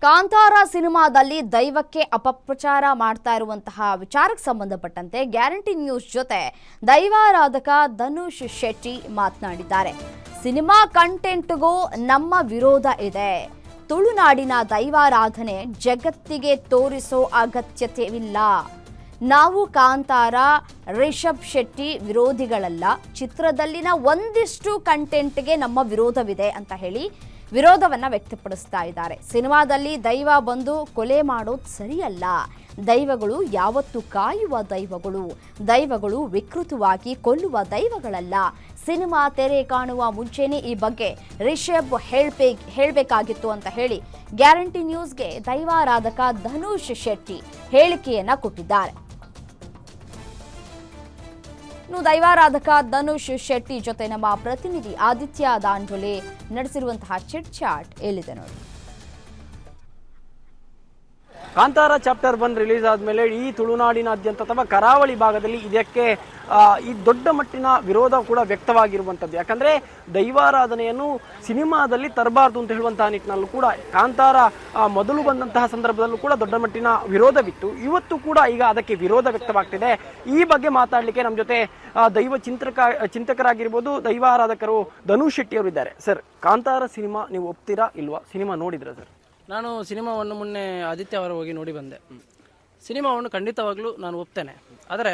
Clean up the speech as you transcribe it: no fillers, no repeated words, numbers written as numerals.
ಕಾಂತಾರ ಸಿನಿಮಾದಲ್ಲಿ ದೈವಕ್ಕೆ ಅಪಪ್ರಚಾರ ಮಾಡ್ತಾ ಇರುವಂತಹ ವಿಚಾರಕ್ಕೆ ಸಂಬಂಧಪಟ್ಟಂತೆ ಗ್ಯಾರಂಟಿ ನ್ಯೂಸ್ ಜೊತೆ ದೈವಾರಾಧಕ ಧನುಷ್ ಶೆಟ್ಟಿ ಮಾತನಾಡಿದ್ದಾರೆ. ಸಿನಿಮಾ ಕಂಟೆಂಟ್ಗೂ ನಮ್ಮ ವಿರೋಧ ಇದೆ. ತುಳುನಾಡಿನ ದೈವಾರಾಧನೆ ಜಗತ್ತಿಗೆ ತೋರಿಸೋ ಅಗತ್ಯತೆಯಿಲ್ಲ. ನಾವು ಕಾಂತಾರ ರಿಷಬ್ ಶೆಟ್ಟಿ ವಿರೋಧಿಗಳಲ್ಲ. ಚಿತ್ರದಲ್ಲಿನ ಒಂದಿಷ್ಟು ಕಂಟೆಂಟ್ಗೆ ನಮ್ಮ ವಿರೋಧವಿದೆ ಅಂತ ಹೇಳಿ ವಿರೋಧವನ್ನ ವ್ಯಕ್ತಪಡಿಸ್ತಾ ಇದ್ದಾರೆ. ಸಿನಿಮಾದಲ್ಲಿ ದೈವ ಬಂದು ಕೊಲೆ ಮಾಡೋದು ಸರಿಯಲ್ಲ. ದೈವಗಳು ಯಾವತ್ತೂ ಕಾಯುವ ದೈವಗಳು. ದೈವಗಳು ವಿಕೃತವಾಗಿ ಕೊಲ್ಲುವ ದೈವಗಳಲ್ಲ. ಸಿನಿಮಾ ತೆರೆ ಕಾಣುವ ಮುಂಚೆನೇ ಈ ಬಗ್ಗೆ ರಿಷಬ್ ಹೇಳಬೇಕಾಗಿತ್ತು ಅಂತ ಹೇಳಿ ಗ್ಯಾರಂಟಿ ನ್ಯೂಸ್ಗೆ ದೈವಾರಾಧಕ ಧನುಷ್ ಶೆಟ್ಟಿ ಹೇಳಿಕೆಯನ್ನ ಕೊಟ್ಟಿದ್ದಾರೆ. ದೈವಾರಾಧಕ ಧನುಷ್ ಶೆಟ್ಟಿ ಜೊತೆ ನಮ್ಮ ಪ್ರತಿನಿಧಿ ಆದಿತ್ಯ ದಾಂಡೋಲೆ ನಡೆಸಿರುವಂತಹ ಚಿಟ್ ಚಾಟ್ ಎಲ್ಲಿದೆ ನೋಡಿ. ಕಾಂತಾರ ಚಾಪ್ಟರ್ 1 ರಿಲೀಸ್ ಆದಮೇಲೆ ಈ ತುಳುನಾಡಿನಾದ್ಯಂತ ಅಥವಾ ಕರಾವಳಿ ಭಾಗದಲ್ಲಿ ಇದಕ್ಕೆ ಈ ದೊಡ್ಡ ಮಟ್ಟಿನ ವಿರೋಧ ಕೂಡ ವ್ಯಕ್ತವಾಗಿರುವಂಥದ್ದು. ಯಾಕಂದ್ರೆ ದೈವಾರಾಧನೆಯನ್ನು ಸಿನಿಮಾದಲ್ಲಿ ತರಬಾರ್ದು ಅಂತ ಹೇಳುವಂತಹ ನಿಟ್ಟಿನಲ್ಲೂ ಕೂಡ ಕಾಂತಾರ ಮೊದಲು ಬಂದಂತಹ ಸಂದರ್ಭದಲ್ಲೂ ಕೂಡ ದೊಡ್ಡ ಮಟ್ಟಿನ ವಿರೋಧವಿತ್ತು. ಇವತ್ತು ಕೂಡ ಈಗ ಅದಕ್ಕೆ ವಿರೋಧ ವ್ಯಕ್ತವಾಗ್ತಿದೆ. ಈ ಬಗ್ಗೆ ಮಾತಾಡಲಿಕ್ಕೆ ನಮ್ಮ ಜೊತೆ ದೈವ ಚಿಂತಕರಾಗಿರ್ಬೋದು, ದೈವಾರಾಧಕರು ಧನುಷ್ ಶೆಟ್ಟಿ ಅವರು ಇದ್ದಾರೆ. ಸರ್, ಕಾಂತಾರ ಸಿನಿಮಾ ನೀವು ಒಪ್ತೀರಾ ಇಲ್ವಾ? ಸಿನಿಮಾ ನೋಡಿದ್ರ ಸರ್? ನಾನು ಸಿನಿಮಾವನ್ನು ಮೊನ್ನೆ ಆದಿತ್ಯ ಅವರ ಹೋಗಿ ನೋಡಿ ಬಂದೆ. ಸಿನಿಮಾವನ್ನು ಖಂಡಿತವಾಗ್ಲೂ ನಾನು ಒಪ್ತೇನೆ. ಆದರೆ